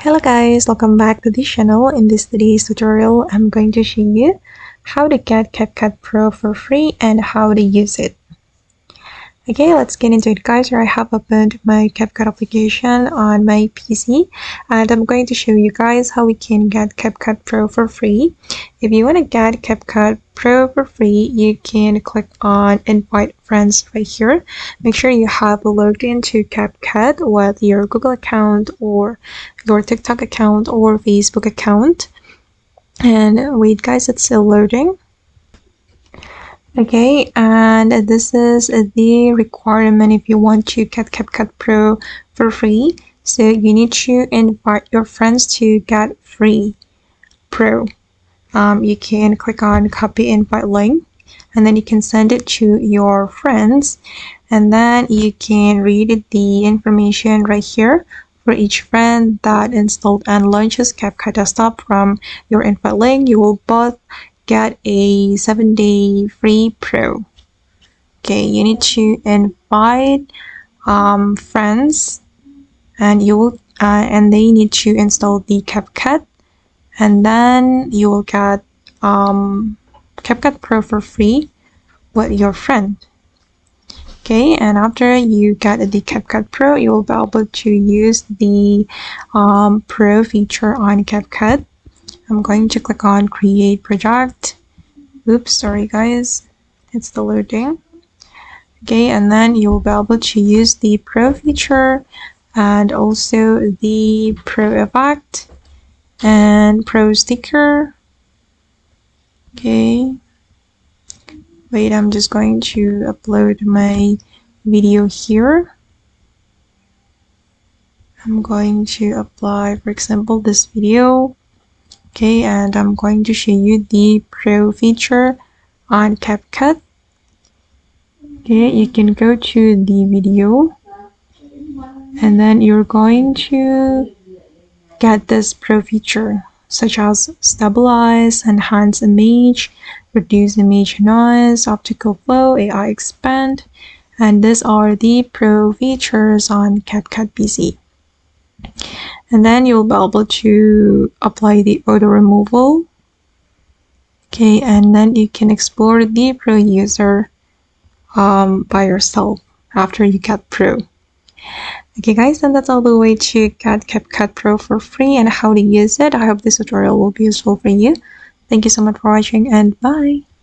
Hello guys, welcome back to the channel. In this today's tutorial, I'm going to show you how to get CapCut Pro for free and how to use it. Okay, let's get into it guys. Here I have opened my CapCut application on my PC and I'm going to show you guys how we can get CapCut Pro for free. If you want to get CapCut Pro for free, you can click on invite friends right here. Make sure you have logged into CapCut with your Google account or your TikTok account or Facebook account. And wait guys, it's still loading. Okay, and this is the requirement if you want to get CapCut Pro for free. So you need to invite your friends to get free Pro. You can click on copy invite link and then you can send it to your friends, and then you can read the information right here for each friend that installed and launches CapCut Desktop from your invite link. You will both get a 7-day free Pro. Okay, you need to invite friends, and you will and they need to install the CapCut, and then you will get CapCut Pro for free with your friend. Okay, and after you get the CapCut Pro, you will be able to use the Pro feature on CapCut. I'm going to click on create project. Oops, sorry guys, it's still loading. Okay, and then you'll be able to use the Pro feature and also the Pro effect and Pro sticker. Okay, wait, I'm just going to upload my video here. I'm going to apply, for example, this video. Okay, and I'm going to show you the Pro feature on CapCut. Okay, you can go to the video and then you're going to get this Pro feature such as stabilize, enhance image, reduce image noise, optical flow, AI expand, and these are the Pro features on CapCut PC. And then you'll be able to apply the auto removal. Okay, and then you can explore the Pro user by yourself after you get Pro. Okay guys, and that's all the way to get CapCut Pro for free and how to use it. I hope this tutorial will be useful for you. Thank you so much for watching and bye.